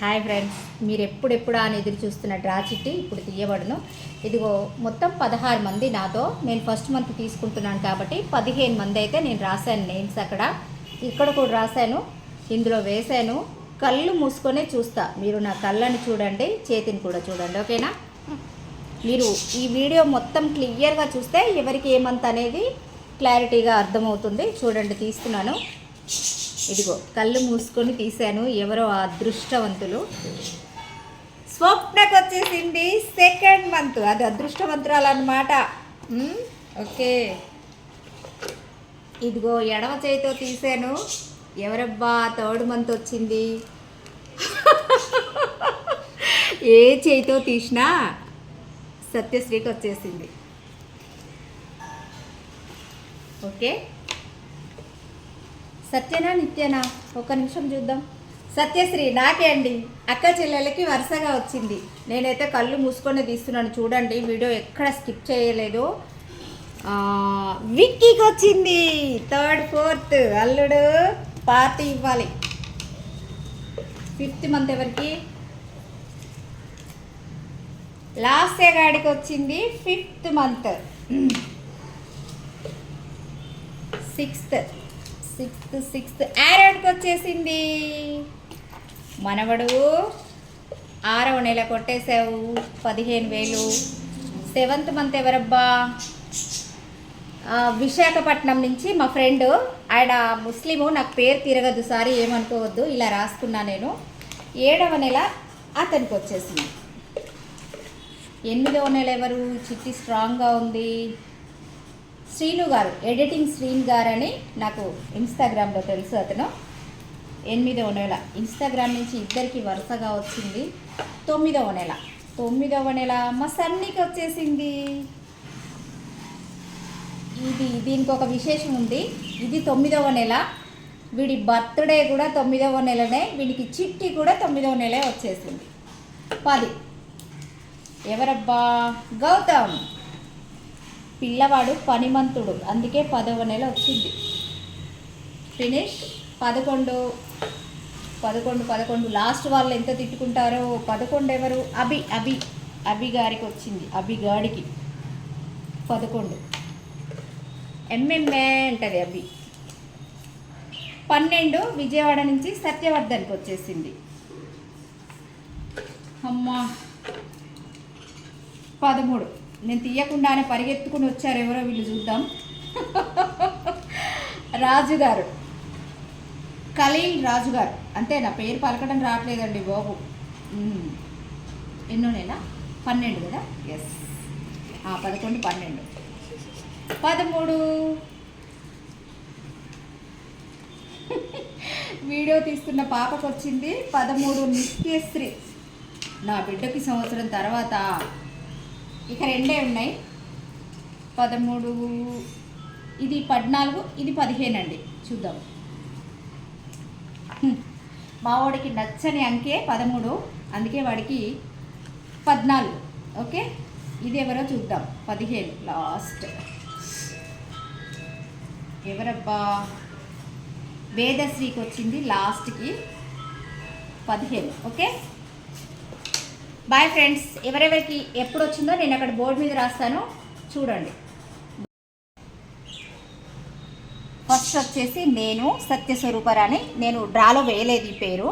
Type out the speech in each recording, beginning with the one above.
Hi friends, మీరు ఎప్పుడెప్పుడు అని ఎదురు చూస్తున్న డ్రా చిట్టి ఇప్పుడు తీయబడును. ఇదిగో మొత్తం 16 మంది నాతో. నేను ఫస్ట్ మంత్ తీసుకుంటున్నాను కాబట్టి 15 మంది అయితే నేను రాశాను నేమ్స్. ఇక్కడ కూడా రాశాను, ఇందులో వేశాను. కళ్ళు మూసుకొనే చూస్తా. మీరు నా కళ్ళని చూడండి, చేతిని కూడా చూడండి, ఓకేనా? మీరు ఈ వీడియో మొత్తం క్లియర్గా చూస్తే ఎవరికి ఏమంత అనేది క్లారిటీగా అర్థమవుతుంది. చూడండి, తీస్తున్నాను. ఇదిగో కళ్ళు మూసుకొని తీశాను. ఎవరో అదృష్టవంతులు. స్వప్నకు వచ్చేసింది సెకండ్ మంత్. అది అదృష్టవంతురాలు అన్నమాట. ఓకే, ఇదిగో ఎడమ చేతితో తీశాను. ఎవరబ్బా థర్డ్ మంత్ వచ్చింది? ఏ చేతితో తీసినా సత్యశ్రీకి వచ్చేసింది. ఓకే, సత్యనా నిత్యనా? ఒక నిమిషం చూద్దాం. సత్యశ్రీ నాకే అండి. అక్క చెల్లెలకి వరుసగా వచ్చింది. నేనైతే కళ్ళు మూసుకొని తీస్తున్నాను, చూడండి. వీడియో ఎక్కడ స్కిప్ చేయలేదు. విక్కీకి వచ్చింది థర్డ్ ఫోర్త్. అల్లుడు పార్టీ ఇవ్వాలి. ఫిఫ్త్ మంత్ ఎవరికి? లాస్ట్ గాడికి వచ్చింది ఫిఫ్త్ మంత్. సిక్స్త్ ఆరోడ్కి వచ్చేసింది. మనవడు 6వ నెల కొట్టేశావు, 15,000. సెవెంత్ మంత్ ఎవరబ్బా? విశాఖపట్నం నుంచి మా ఫ్రెండ్. ఆయన ముస్లిము, నాకు పేరు తిరగదు, సారీ ఏమనుకోవద్దు, ఇలా రాసుకున్నా నేను. 7వ నెల అతనికి వచ్చేసింది. 8వ నెల ఎవరు? చిట్టి స్ట్రాంగ్గా ఉంది. శ్రీను గారు, ఎడిటింగ్ శ్రీను గారు అని నాకు ఇన్స్టాగ్రామ్లో తెలుసు. అతను 8వ నెల ఇన్స్టాగ్రామ్ నుంచి ఇద్దరికి వరుసగా వచ్చింది. 9వ నెల మా సన్నీకి వచ్చేసింది. దీనికి ఒక విశేషం ఉంది. ఇది 9వ నెల. వీడి బర్త్డే కూడా 9వ నెలనే. వీడికి చిట్టి కూడా 9వ నెలే వచ్చేసింది. 10 ఎవరబ్బా? గౌతమ్. పిల్లవాడు పనిమంతుడు, అందుకే 10వ నెల వచ్చింది. ఫినిష్. 11 లాస్ట్ వాళ్ళు ఎంత తిట్టుకుంటారో. 11 ఎవరు? అభి గారికి వచ్చింది. అభి గాడికి 11. ఎంఎంఏ అంటది అభి. 12 విజయవాడ నుంచి సత్యవర్ధన్కి వచ్చేసింది. అమ్మా 13 నేను తీయకుండానే పరిగెత్తుకుని వచ్చారు. ఎవరో వీళ్ళు, చూద్దాం. రాజుగారు, ఖలీల్ రాజుగారు. అంతే, నా పేరు పలకడం రావట్లేదండి బాబు. ఎన్నో నెల? 12 కదా? ఎస్, 11, 12, 13. వీడియో తీస్తున్న పాపకు వచ్చింది 13. నిత్యశ్రీ. నా బిడ్డకి సంవత్సరం తర్వాత. ఇక 2 ఉన్నాయి. 13, ఇది 14, ఇది 15 అండి. చూద్దాం. మా వాడికి నచ్చని అంకే 13, అందుకే వాడికి 14. ఓకే, ఇది ఎవరో చూద్దాం. 15 లాస్ట్. ఎవరబ్బా? వేదశ్రీకి వచ్చింది లాస్ట్కి 15. Okay, bye friends. ఎవరెవరికి ఎప్పుడు వచ్చిందో నేను అక్కడ బోర్డు మీద రాస్తాను, చూడండి. ఫస్ట్ వచ్చేసి నేను సత్యస్వరూపరాణి. నేను డ్రాలో వేయలేదు ఈ పేరు.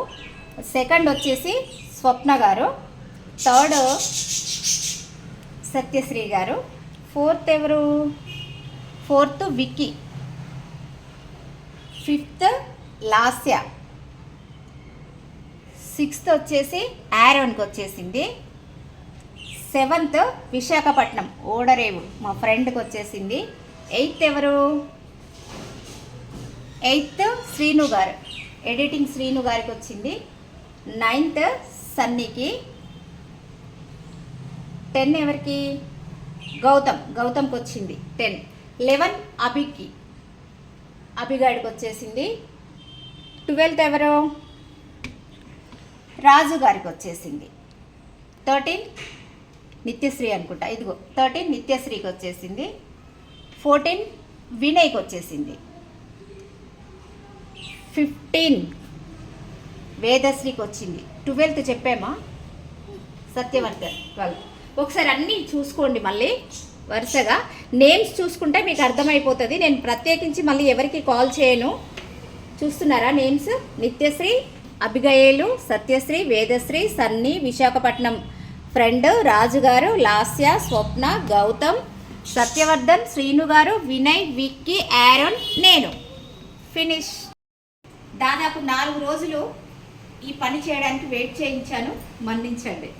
సెకండ్ వచ్చేసి స్వప్న గారు. థర్డ్ సత్యశ్రీ గారు. ఫోర్త్ ఎవరు? Fourth Vicky. Fifth Lasya. 6th వచ్చేసి ఆరోన్కి వచ్చేసింది. 7th విశాఖపట్నం ఓడరేవు మా ఫ్రెండ్కి వచ్చేసింది. 8th ఎవరు? 8th శ్రీను గారు, ఎడిటింగ్ శ్రీను గారికి వచ్చింది. 9th సన్నీకి. 10 ఎవరికి? గౌతమ్కి వచ్చింది 10. 11 అభిగాడికి వచ్చేసింది. 12th ఎవరు? రాజు గారికి వచ్చేసింది. 13 నిత్యశ్రీ అనుకుంటా. ఇదిగో 13 నిత్యశ్రీకి వచ్చేసింది. 14 వినయ్కి వచ్చేసింది. 15 వేదశ్రీకి వచ్చింది 12th చెప్పామా, సత్యవర్ధన్ 12. ఒకసారి అన్నీ చూసుకోండి మళ్ళీ వరుసగా. నేమ్స్ చూసుకుంటే మీకు అర్థమైపోతుంది. నేను ప్రత్యేకించి మళ్ళీ ఎవరికి కాల్ చేయను. చూస్తున్నారా నేమ్స్? నిత్యశ్రీ, అభిగయేలు, సత్యశ్రీ, వేదశ్రీ, సన్నీ, విశాఖపట్నం ఫ్రెండ్, రాజుగారు, లాస్య, స్వప్న, గౌతమ్, సత్యవర్ధన్, శ్రీను గారు, వినయ్, విక్కీ, ఆరోన్, నేను. ఫినిష్. దాదాపు 4 రోజులు ఈ పని చేయడానికి వెయిట్ చేయించాను, మన్నించండి.